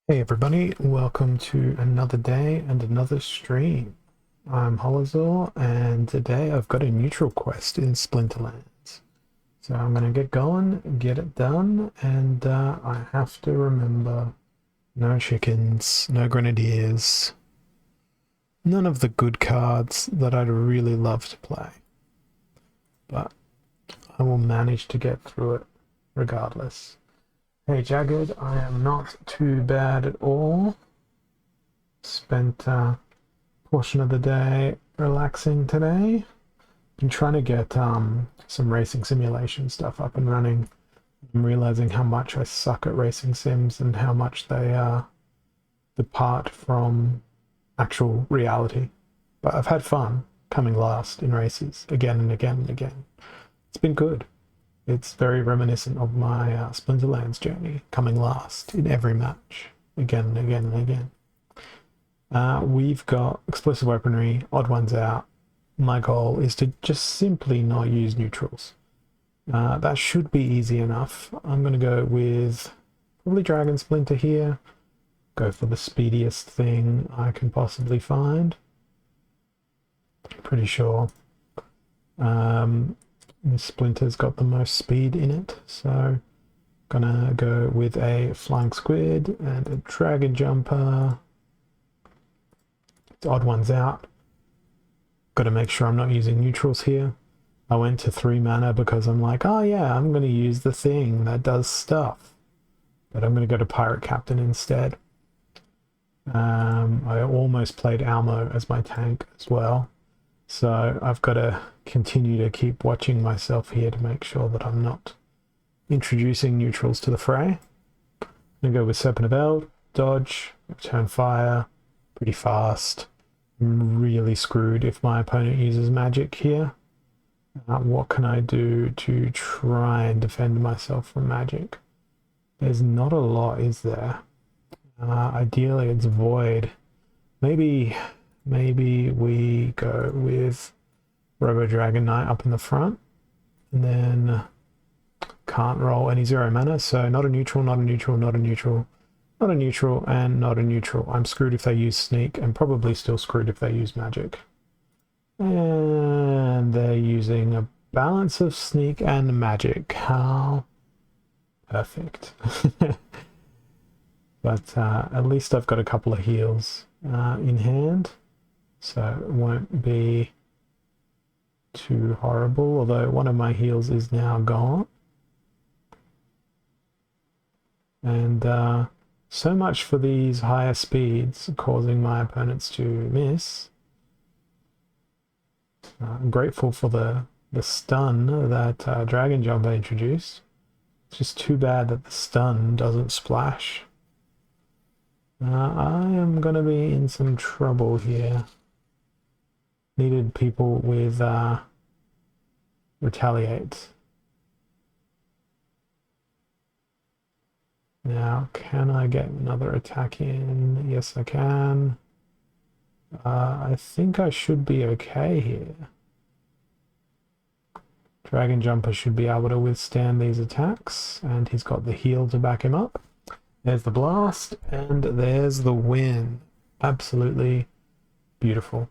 Hey everybody, welcome to another day and another stream. I'm Holazor, and today I've got a neutral quest in Splinterlands. So I'm going to get going, get it done, and I have to remember no chickens, no grenadiers, none of the good cards that I'd really love to play. But I will manage to get through it regardless. Hey Jagged, I am not too bad at all. Spent portion of the day relaxing today. Been trying to get some racing simulation stuff up and running. I'm realizing how much I suck at racing sims and how much they depart from actual reality. But I've had fun coming last in races again and again and again. It's been good. It's very reminiscent of my Splinterlands journey, coming last in every match again and again and again. We've got explosive weaponry, odd ones out. My goal is to just simply not use neutrals. That should be easy enough. I'm going to go with probably Dragon Splinter here. Go for the speediest thing I can possibly find. Pretty sure the Splinter's got the most speed in it, so gonna go with a Flying Squid and a Dragon Jumper. Odd ones out. Got to make sure I'm not using neutrals here. I went to 3 mana because I'm like, oh yeah, I'm going to use the thing that does stuff. But I'm going to go to Pirate Captain instead. I almost played Almo as my tank as well. So I've got to continue to keep watching myself here to make sure that I'm not introducing neutrals to the fray. I'm going to go with Serpent of Eld, dodge, return fire, pretty fast. I'm really screwed if my opponent uses magic here. What can I do to try and defend myself from magic? There's not a lot, is there? Ideally, it's void. Maybe we go with Robo Dragon Knight up in the front, and then can't roll any 0 mana. So not a neutral, not a neutral, not a neutral. Not a neutral and not a neutral. I'm screwed if they use sneak and probably still screwed if they use magic. And they're using a balance of sneak and magic. How perfect. But at least I've got a couple of heals in hand, so it won't be too horrible, although one of my heals is now gone. And so much for these higher speeds causing my opponents to miss. I'm grateful for the stun that Dragon Jumper introduced. It's just too bad that the stun doesn't splash. I am going to be in some trouble here. Needed people with retaliate. Now, can I get another attack in? Yes, I can. I think I should be okay here. Dragon Jumper should be able to withstand these attacks, and he's got the heal to back him up. There's the blast, and there's the win. Absolutely beautiful.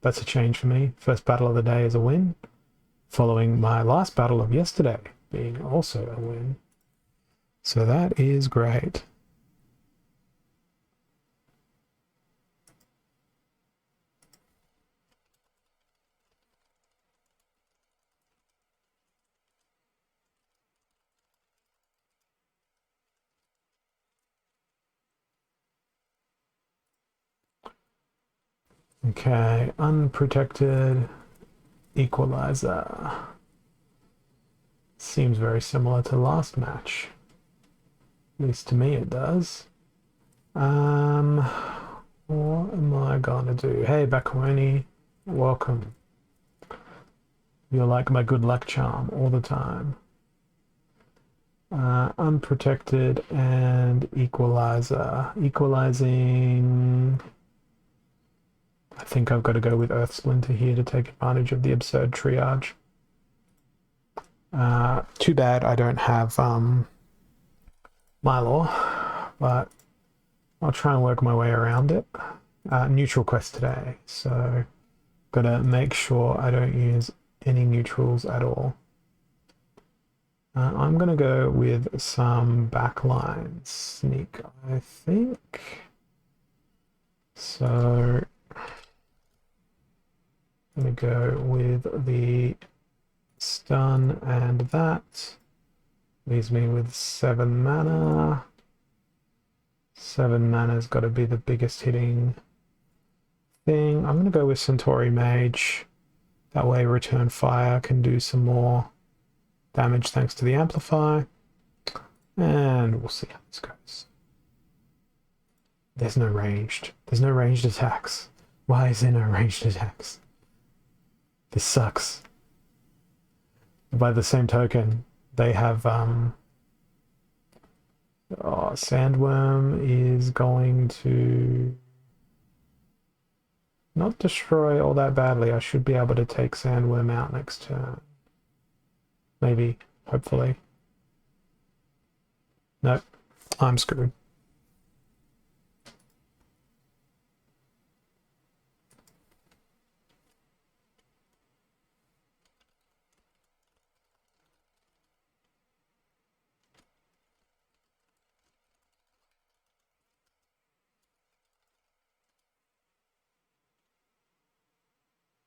That's a change for me. First battle of the day is a win, following my last battle of yesterday being also a win. So that is great. Okay, unprotected equalizer. Seems very similar to last match. At least to me it does. What am I gonna do? Hey, Bakawani, welcome. You're like my good luck charm all the time. Unprotected and equalizer. Equalizing. I think I've got to go with Earth Splinter here to take advantage of the absurd triage. Too bad I don't have Mylor, but I'll try and work my way around it. Neutral quest today, so gotta make sure I don't use any neutrals at all. I'm gonna go with some backline sneak, I think. So I'm gonna go with the stun, and that leaves me with 7 mana. 7 mana's got to be the biggest hitting thing. I'm gonna go with Centauri Mage. That way Return Fire can do some more damage thanks to the Amplify. And we'll see how this goes. There's no ranged. There's no ranged attacks. Why is there no ranged attacks? This sucks. By the same token, they have Sandworm is going to not destroy all that badly. I should be able to take Sandworm out next turn. Maybe, hopefully. Nope, I'm screwed.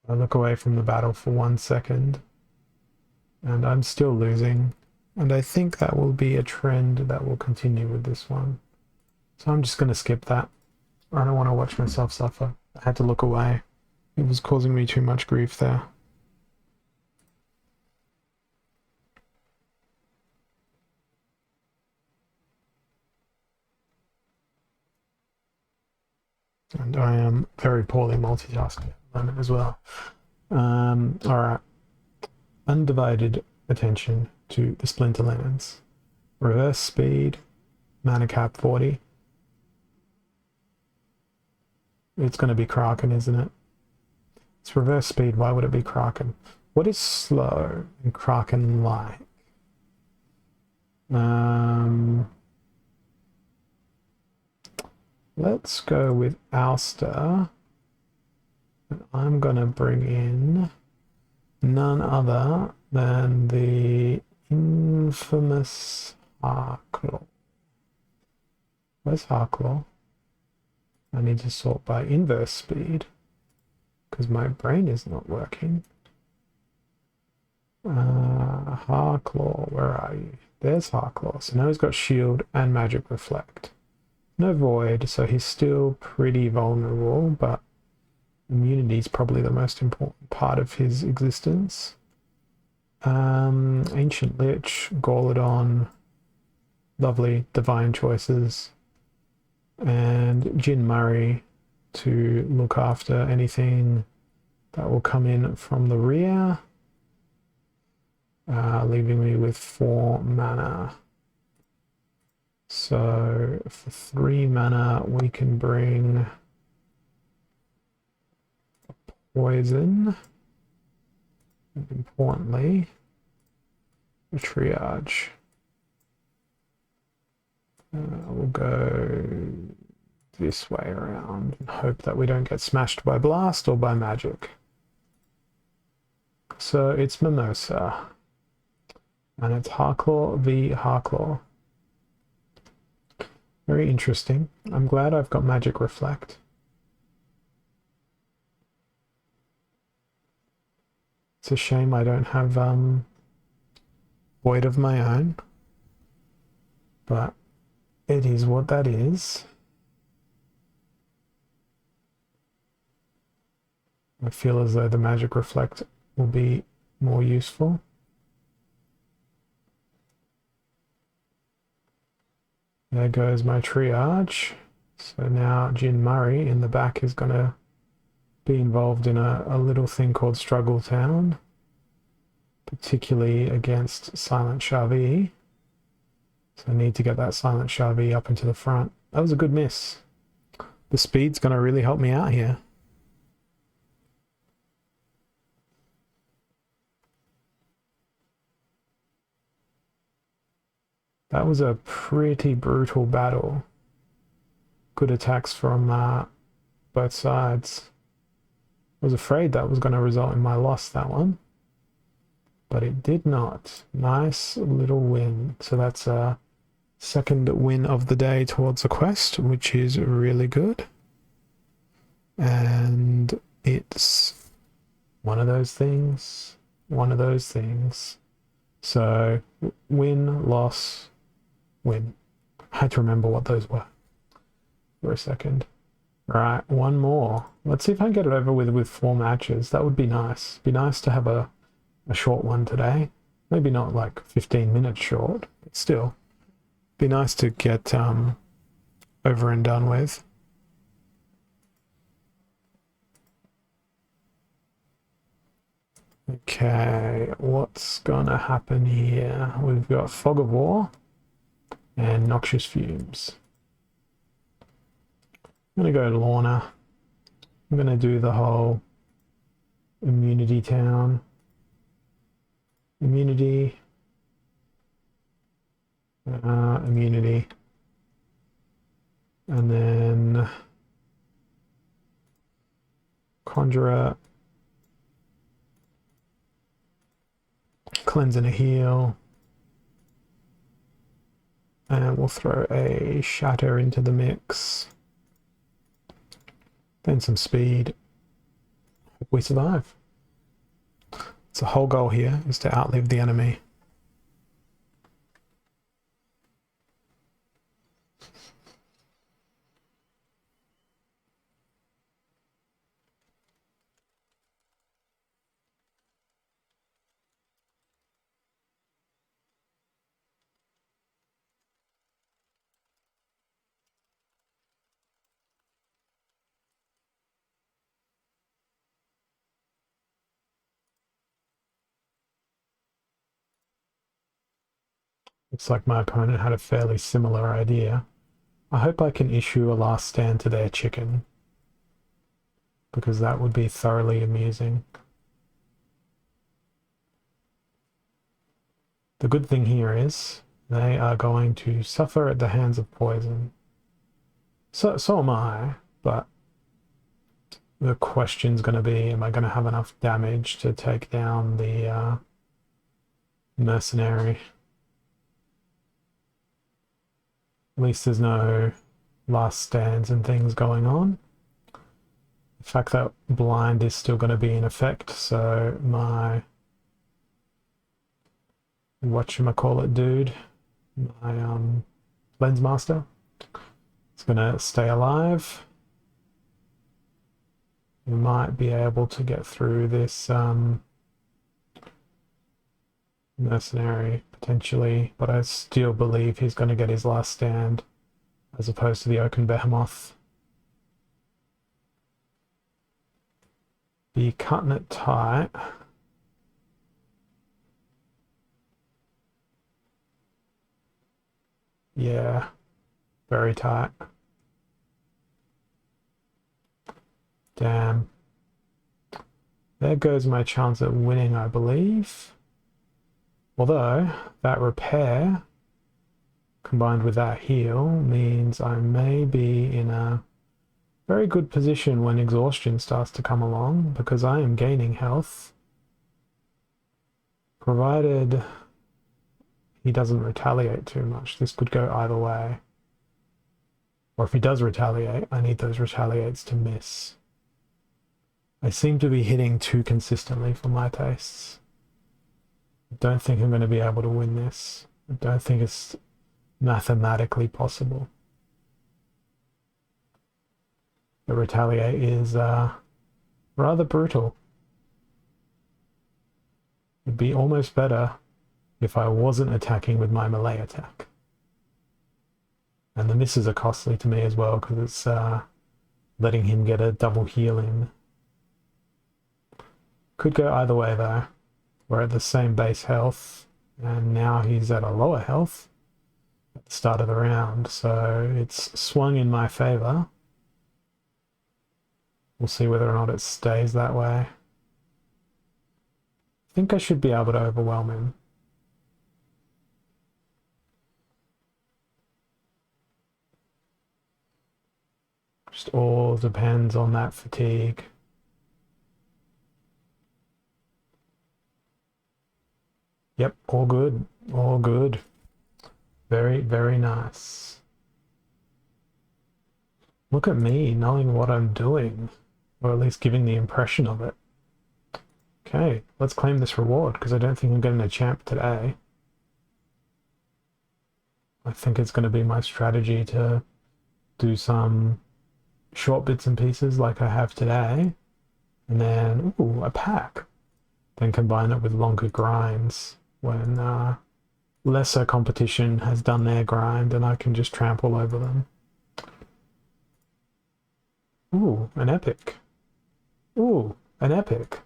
I look away from the battle for 1 second, and I'm still losing. And I think that will be a trend that will continue with this one. So I'm just going to skip that. I don't want to watch myself suffer. I had to look away. It was causing me too much grief there. And I am very poorly multitasking at the moment as well. Alright. Undivided attention to the Splinterlands. Reverse speed, mana cap 40. It's going to be Kraken, isn't it? It's reverse speed, why would it be Kraken? What is slow and Kraken like? Let's go with Ouster. And I'm going to bring in none other than the infamous Harklaw. Where's Harklaw? I need to sort by inverse speed because my brain is not working. Harklaw, where are you? There's Harklaw. So now he's got shield and magic reflect. No void, so he's still pretty vulnerable, but immunity is probably the most important part of his existence. Ancient Lich, Gauladon, lovely divine choices, and Jin Murray to look after anything that will come in from the rear, leaving me with 4 mana. So for 3 mana we can bring poison, and importantly a triage. We'll go this way around and hope that we don't get smashed by blast or by magic. So it's Mimosa, and it's Harklaw v Harklaw. Very interesting. I'm glad I've got magic reflect. It's a shame I don't have void of my own, but it is what that is. I feel as though the magic reflect will be more useful. There goes my triage. So now Jin Murray in the back is going to be involved in a little thing called Struggle Town, particularly against Silent Shavi. So I need to get that Silent Shavi up into the front. That was a good miss. The speed's going to really help me out here. That was a pretty brutal battle. good attacks from both sides. I was afraid that was going to result in my loss, that one. But it did not. Nice little win. So that's a second win of the day towards the quest, which is really good. And it's one of those things. So win, loss, win. I had to remember what those were for a second. Right, one more. Let's see if I can get it over with 4 matches. That would be nice. Be nice to have a short one today. Maybe not like 15 minutes short, but still. Be nice to get over and done with. Okay, what's gonna happen here? We've got Fog of War and Noxious Fumes. I'm gonna go Lorna. I'm gonna do the whole immunity town. Immunity. Immunity. And then Conjurer. Cleanse and a heal. And we'll throw a Shatter into the mix. Then some speed. Hope we survive. So the whole goal here is to outlive the enemy. Looks like my opponent had a fairly similar idea. I hope I can issue a last stand to their chicken, because that would be thoroughly amusing. The good thing here is they are going to suffer at the hands of poison. So am I, but the question's going to be, am I going to have enough damage to take down the mercenary? At least there's no last stands and things going on. The fact that blind is still going to be in effect, so my whatchamacallit dude, my lens master, is going to stay alive. We might be able to get through this mercenary potentially, but I still believe he's going to get his last stand as opposed to the Oaken Behemoth. Be cutting it tight. Yeah, very tight. Damn. There goes my chance at winning, I believe. Although, that repair, combined with that heal, means I may be in a very good position when exhaustion starts to come along, because I am gaining health. Provided he doesn't retaliate too much. This could go either way. Or if he does retaliate, I need those retaliates to miss. I seem to be hitting too consistently for my tastes. I don't think I'm going to be able to win this. I don't think it's mathematically possible. The retaliate is rather brutal. It'd be almost better if I wasn't attacking with my melee attack. And the misses are costly to me as well, because it's letting him get a double heal in. Could go either way though. We're at the same base health, and now he's at a lower health at the start of the round, so it's swung in my favor. We'll see whether or not it stays that way. I think I should be able to overwhelm him. Just all depends on that fatigue. Yep, all good. All good. Very, very nice. Look at me knowing what I'm doing, or at least giving the impression of it. Okay, let's claim this reward, because I don't think I'm getting a champ today. I think it's going to be my strategy to do some short bits and pieces like I have today, and then, ooh, a pack. Then combine it with longer grinds when lesser competition has done their grind and I can just trample over them. Ooh, an epic. Ooh, an epic.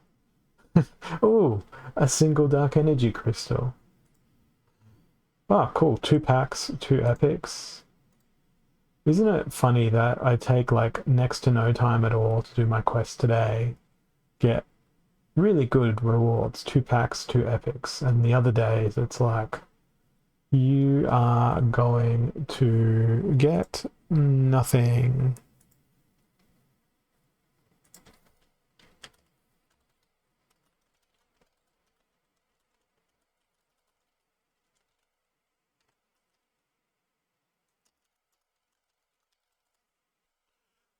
Ooh, a single dark energy crystal. Oh, cool. 2 packs, 2 epics. Isn't it funny that I take like next to no time at all to do my quest today, get really good rewards, 2 packs, 2 epics, and the other days it's like you are going to get nothing.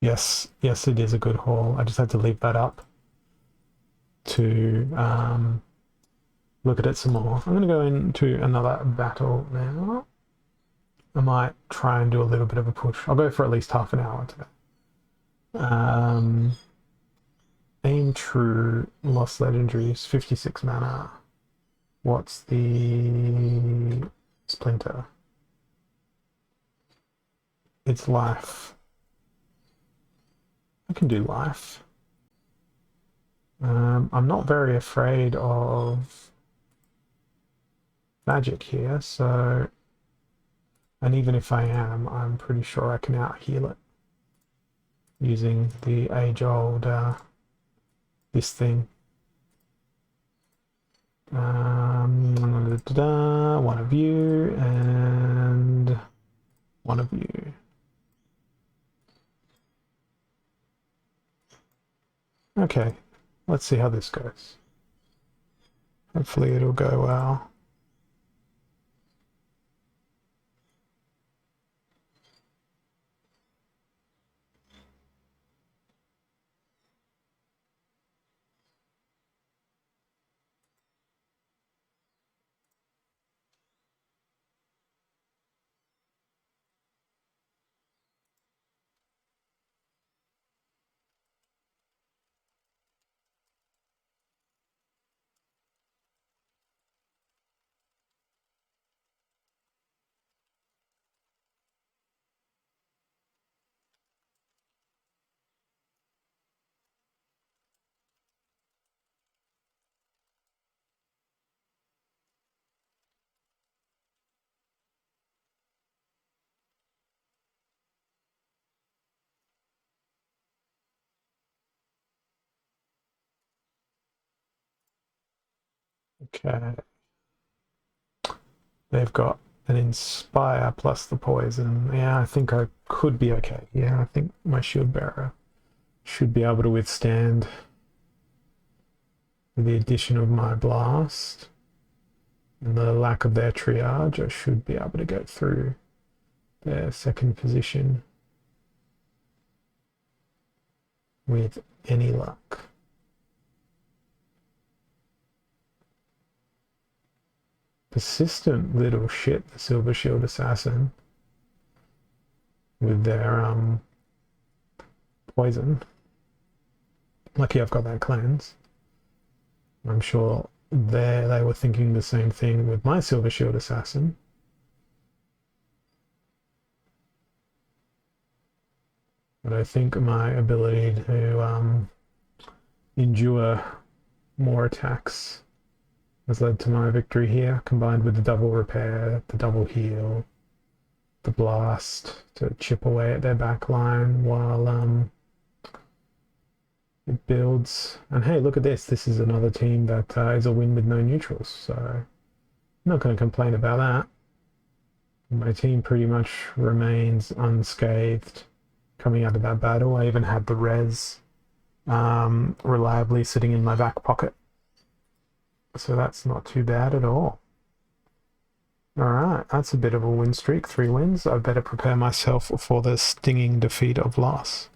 Yes, yes, it is a good haul. I just had to leave that up to look at it some more. I'm going to go into another battle now. I might try and do a little bit of a push. I'll go for at least half an hour today. Aim true, lost legendaries, 56 mana. What's the splinter? It's life. I can do life. I'm not very afraid of magic here, so... And even if I am, I'm pretty sure I can out-heal it using the age-old, this thing. One of you, and one of you. Okay, let's see how this goes. Hopefully it'll go well. Okay. They've got an Inspire plus the poison. Yeah, I think I could be okay. Yeah, I think my shield bearer should be able to withstand the addition of my blast and the lack of their triage. I should be able to get through their second position with any luck. Persistent little shit, the Silver Shield Assassin, with their poison. Lucky I've got that cleanse. I'm sure they were thinking the same thing with my Silver Shield Assassin. But I think my ability to endure more attacks has led to my victory here, combined with the double repair, the double heal, the blast to chip away at their back line while it builds. And hey, look at this. This is another team that is a win with no neutrals, so I'm not going to complain about that. My team pretty much remains unscathed coming out of that battle. I even had the res reliably sitting in my back pocket. So that's not too bad at all. Alright, that's a bit of a win streak, 3 wins. I better prepare myself for the stinging defeat of loss.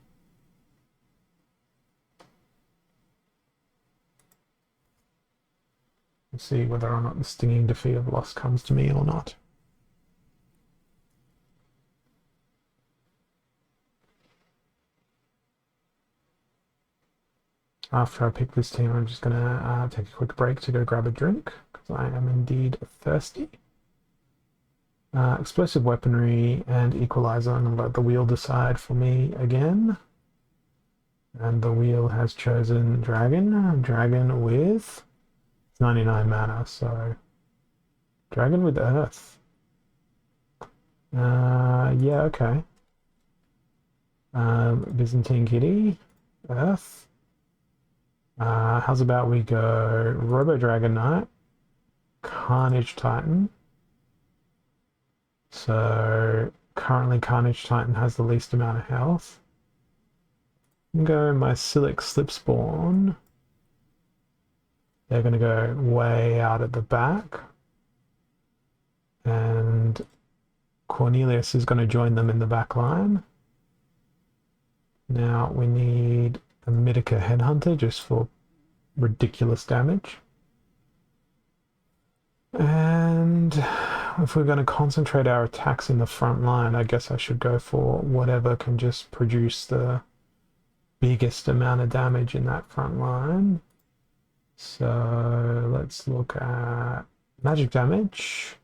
We'll see whether or not the stinging defeat of loss comes to me or not. After I pick this team, I'm just going to take a quick break to go grab a drink, because I am indeed thirsty. Explosive weaponry and equalizer. I'm going to let the wheel decide for me again. And the wheel has chosen dragon. Dragon with 99 mana, so dragon with earth. Yeah, okay. Byzantine kitty, earth. How's about we go Robo Dragon Knight, Carnage Titan. So currently Carnage Titan has the least amount of health. Go my Silic Slipspawn. They're going to go way out at the back. And Cornelius is going to join them in the back line. Now we need a Mitica Headhunter just for ridiculous damage. And if we're going to concentrate our attacks in the front line, I guess I should go for whatever can just produce the biggest amount of damage in that front line. So let's look at magic damage.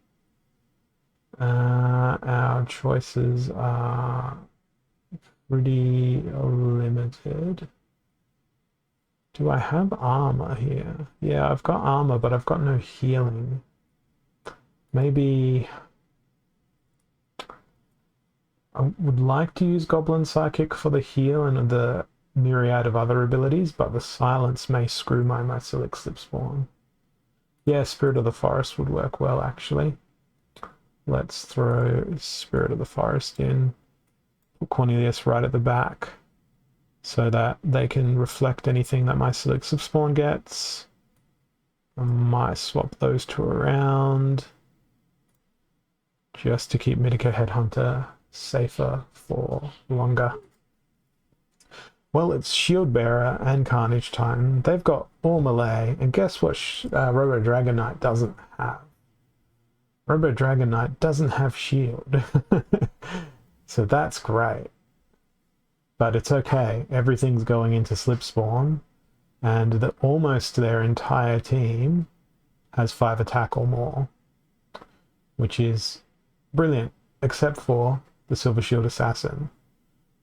Our choices are pretty limited. Do I have armor here? Yeah, I've got armor, but I've got no healing. Maybe I would like to use Goblin Psychic for the heal and the myriad of other abilities, but the silence may screw my Mycelic Slipspawn. Yeah, Spirit of the Forest would work well, actually. Let's throw Spirit of the Forest in. Put Cornelius right at the back so that they can reflect anything that Mycelic Slipspawn gets. I might swap those two around just to keep Mitica Headhunter safer for longer. Well, it's Shield Bearer and Carnage Titan. They've got all melee, and guess what Robo Dragon Knight doesn't have? Robo Dragon Knight doesn't have shield. So that's great. But it's okay. Everything's going into Slipspawn, and almost their entire team has 5 attack or more, which is brilliant, except for the Silver Shield Assassin.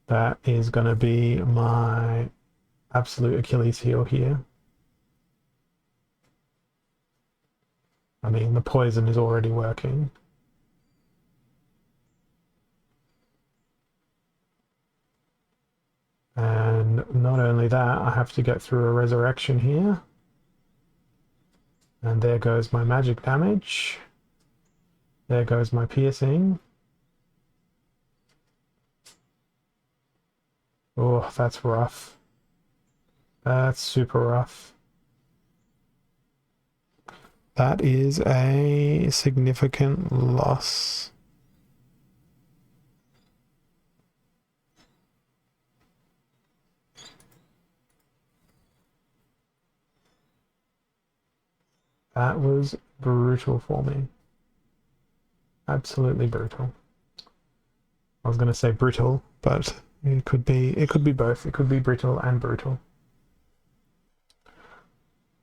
That is going to be my absolute Achilles heel here. I mean, the poison is already working. And not only that, I have to get through a resurrection here. And there goes my magic damage. There goes my piercing. Oh, that's rough. That's super rough. That is a significant loss. That was brutal for me. Absolutely brutal. I was going to say brittle, but it could be both. It could be brittle and brutal.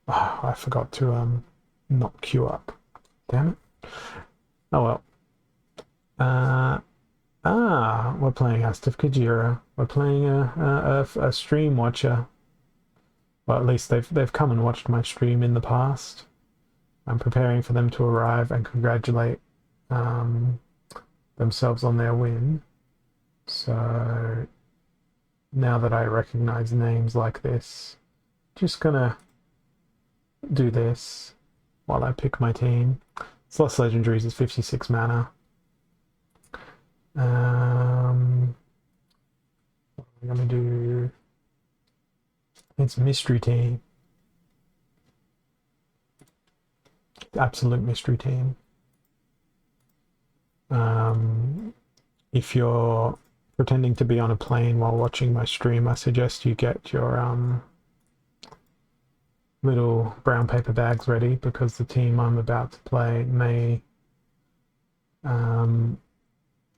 Oh, I forgot to not queue up. Damn it. Oh well. We're playing Ast of Kajira. We're playing a stream watcher. Well, at least they've come and watched my stream in the past. I'm preparing for them to arrive and congratulate themselves on their win. So now that I recognize names like this, just gonna do this while I pick my team. Sloth Legendaries is 56 mana. I'm gonna do, it's mystery team. Absolute mystery team. If you're pretending to be on a plane while watching my stream, I suggest you get your little brown paper bags ready, because the team I'm about to play may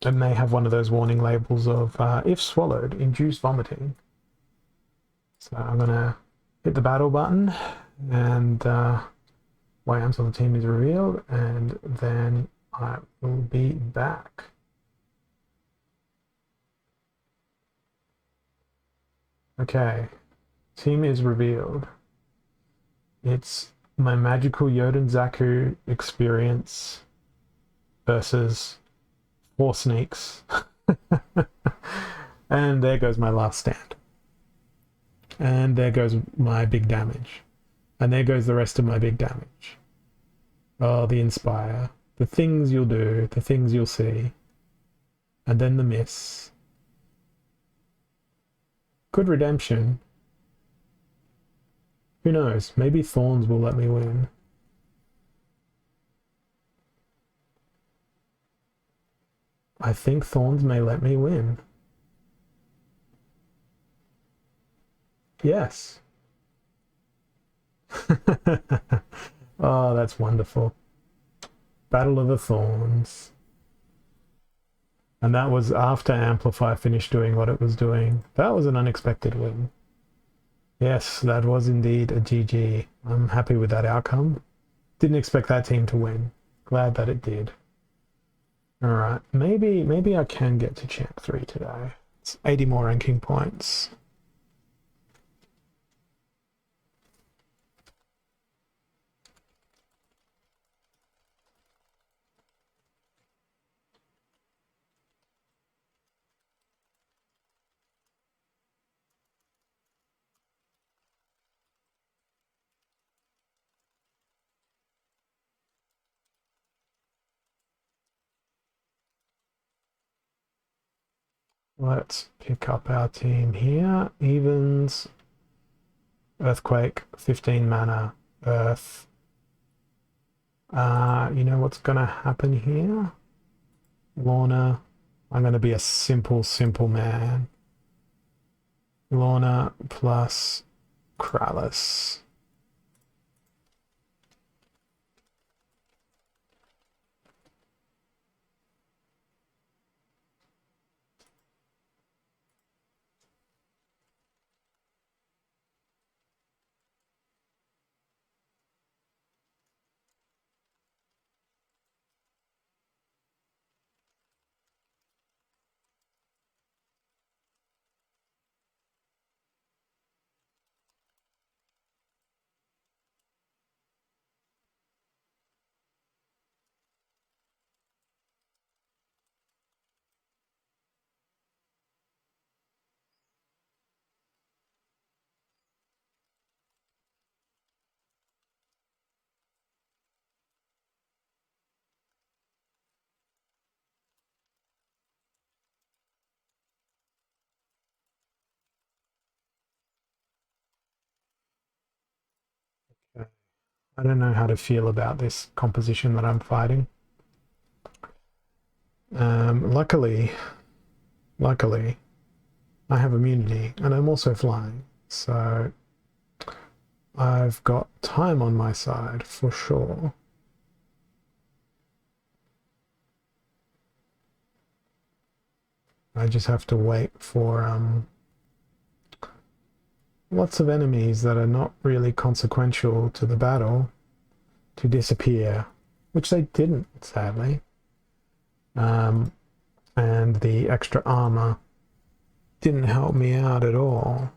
it may have one of those warning labels of if swallowed, induce vomiting. So I'm gonna hit the battle button and wait until the team is revealed, and then I will be back. Okay, team is revealed. It's my magical Yoden Zaku experience versus 4 sneaks. And there goes my last stand. And there goes my big damage. And there goes the rest of my big damage. Oh, the inspire. The things you'll do, the things you'll see. And then the miss. Good redemption. Who knows? Maybe Thorns will let me win. I think Thorns may let me win. Yes. Oh, that's wonderful. Battle of the Thorns. And that was after Amplify finished doing what it was doing. That was an unexpected win. Yes, that was indeed a GG. I'm happy with that outcome. Didn't expect that team to win. Glad that it did. Alright, maybe I can get to Champ 3 today. It's 80 more ranking points. Let's pick up our team here. Evens, Earthquake, 15 mana, Earth. You know what's going to happen here? Lorna. I'm going to be a simple man. Lorna plus Kralis. I don't know how to feel about this composition that I'm fighting. Luckily, I have immunity and I'm also flying, so I've got time on my side for sure. I just have to wait for lots of enemies that are not really consequential to the battle to disappear, which they didn't, sadly. And the extra armor didn't help me out at all.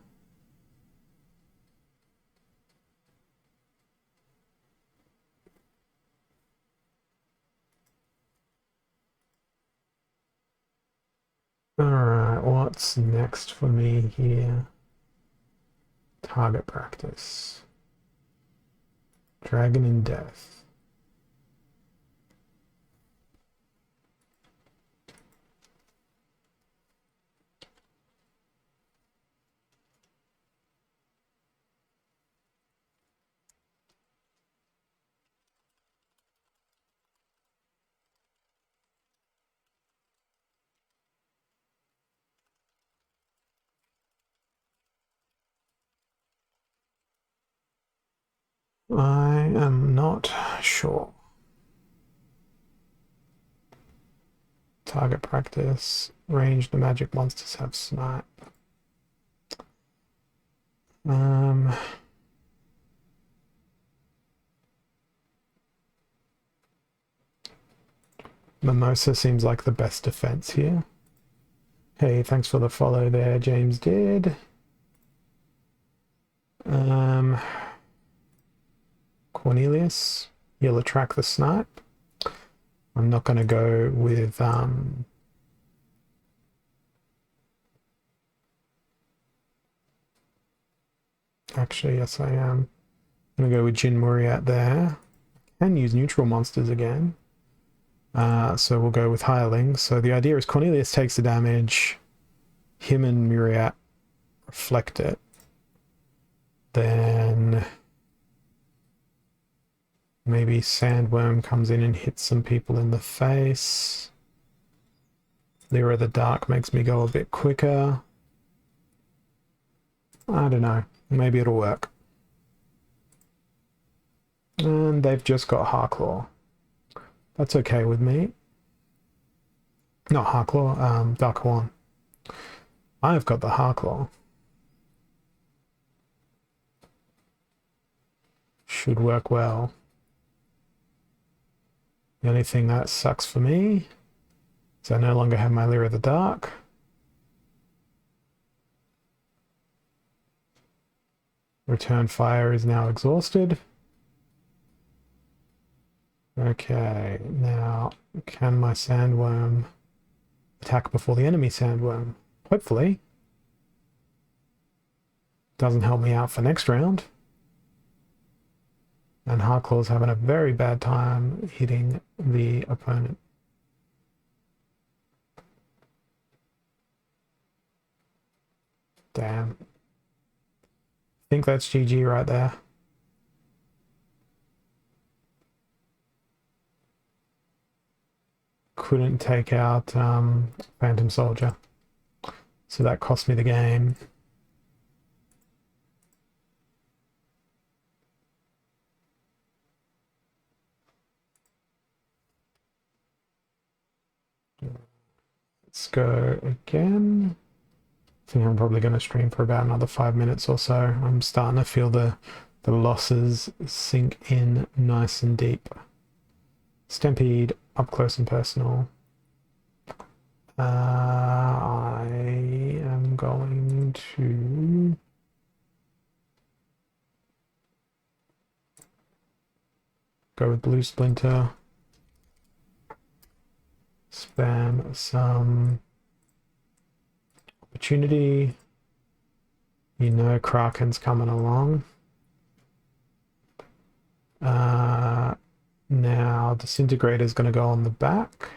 Alright, what's next for me here? Target practice. Dragon in Death. I am not sure. Target practice. Range, the magic monsters have snipe. Mimosa seems like the best defense here. Hey, thanks for the follow there, James did. Cornelius, you'll attract the snipe. I'm not going to go with actually, yes, I am. I'm going to go with Jin Muriat there. And use neutral monsters again. So we'll go with Hirelings. So the idea is Cornelius takes the damage, him and Muriat reflect it. Then maybe Sandworm comes in and hits some people in the face. Lyra the Dark makes me go a bit quicker. I don't know. Maybe it'll work. And they've just got Harklaw. That's okay with me. Not Harklaw, Dark Horn. I've got the Harklaw. Should work well. The only thing that sucks for me is I no longer have my Lyra the Dark. Return Fire is now exhausted. Okay, now can my Sandworm attack before the enemy Sandworm? Hopefully. Doesn't help me out for next round. And Harklaw's having a very bad time hitting the opponent. Damn. I think that's GG right there. Couldn't take out Phantom Soldier. So that cost me the game. Let's go again. I think I'm probably going to stream for about another 5 minutes or so. I'm starting to feel the losses sink in nice and deep. Stampede, up close and personal. I am going to go with Blue Splinter. Spam some opportunity. You know Kraken's coming along. Now Disintegrator is going to go on the back.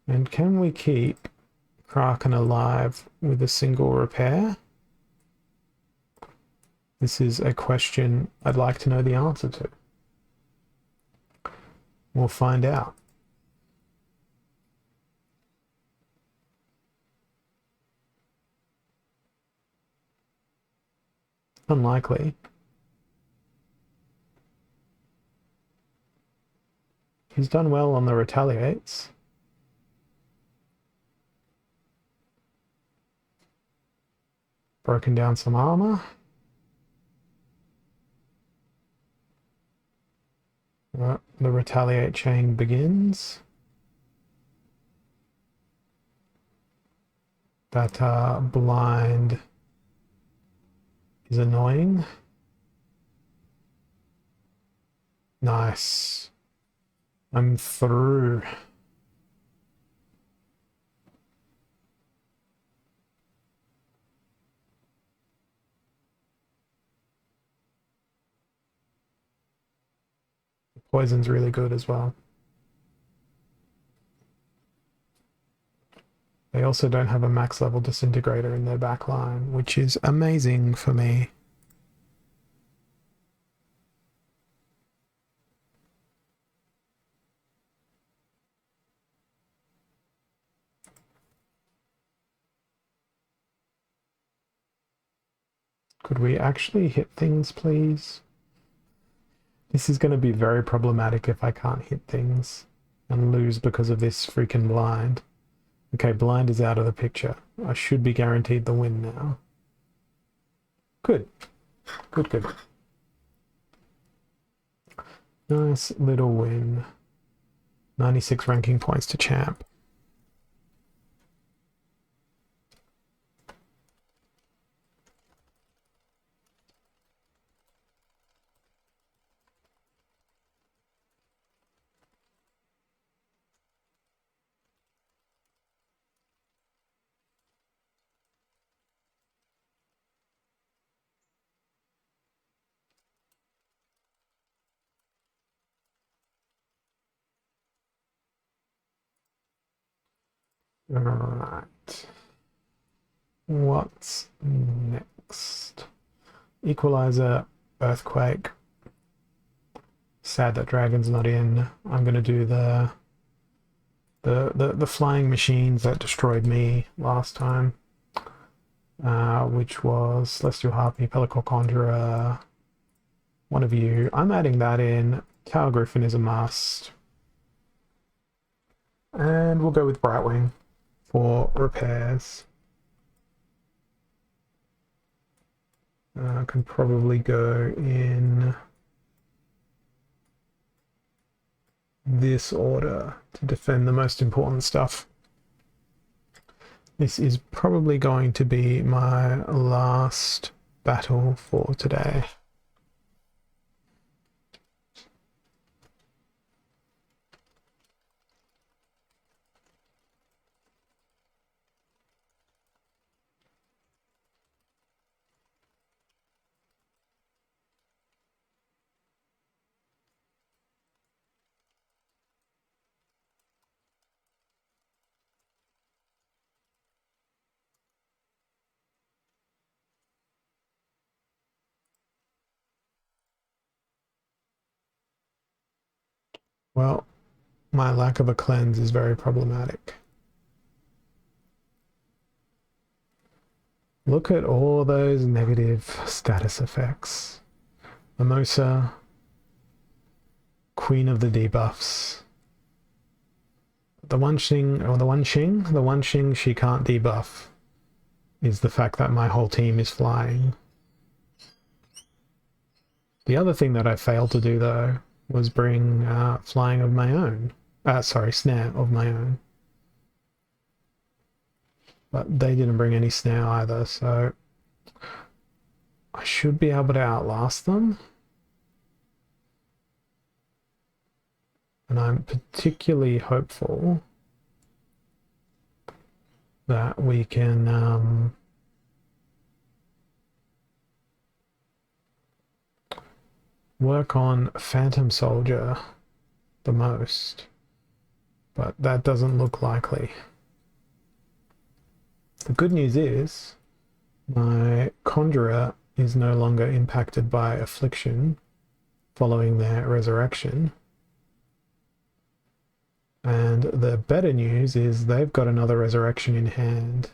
And can we keep Kraken alive with a single repair? This is a question I'd like to know the answer to. We'll find out. Unlikely. He's done well on the retaliates. Broken down some armor. The retaliate chain begins. That blind is annoying. Nice. I'm through. Poison's really good as well. They also don't have a max level disintegrator in their back line, which is amazing for me. Could we actually hit things, please? This is going to be very problematic if I can't hit things and lose because of this freaking blind. Okay, blind is out of the picture. I should be guaranteed the win now. Good. Good, good. Nice little win. 96 ranking points to champ. Alright. What's next? Equalizer, Earthquake. Sad that Dragon's not in. I'm gonna do the flying machines that destroyed me last time. Which was Celestial Harpy, Pellicle Conjurer, one of you. I'm adding that in. Tower Griffin is a must. And we'll go with Brightwing for repairs. Can probably go in this order to defend the most important stuff. This is probably going to be my last battle for today. Well, my lack of a cleanse is very problematic. Look at all those negative status effects. Mimosa, Queen of the debuffs. The one Xing she can't debuff is the fact that my whole team is flying. The other thing that I failed to do though was bring flying of my own. Snare of my own. But they didn't bring any snare either, so I should be able to outlast them. And I'm particularly hopeful that we can work on Phantom Soldier the most, but that doesn't look likely. The good news is my Conjurer is no longer impacted by Affliction following their resurrection. And the better news is they've got another resurrection in hand.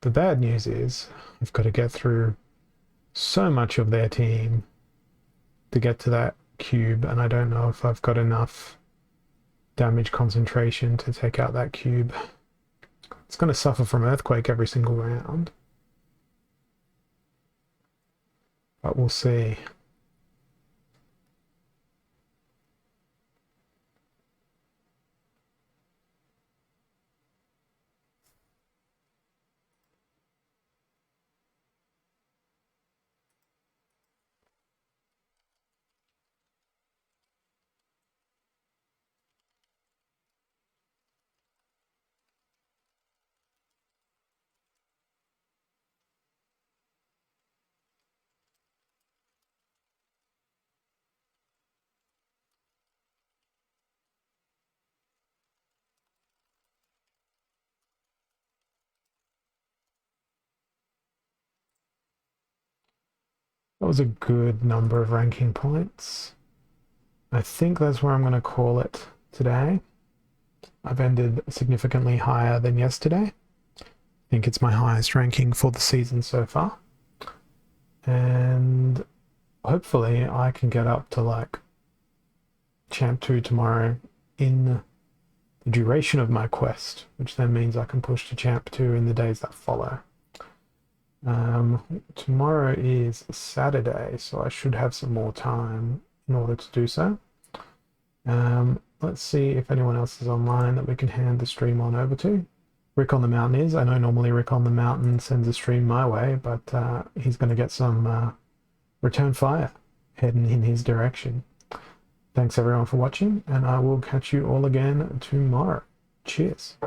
The bad news is I've got to get through so much of their team to get to that cube, and I don't know if I've got enough damage concentration to take out that cube. It's going to suffer from Earthquake every single round. But we'll see. That was a good number of ranking points. I think that's where I'm going to call it today. I've ended significantly higher than yesterday. I think it's my highest ranking for the season so far. and hopefully I can get up to like Champ 2 tomorrow in the duration of my quest, which then means I can push to Champ 2 in the days that follow. Tomorrow is Saturday, so I should have some more time in order to do so. Let's see if anyone else is online that we can hand the stream on over to. Rick on the Mountain is. I know normally Rick on the Mountain sends a stream my way, but he's going to get some return fire heading in his direction. Thanks everyone for watching, and I will catch you all again tomorrow. Cheers.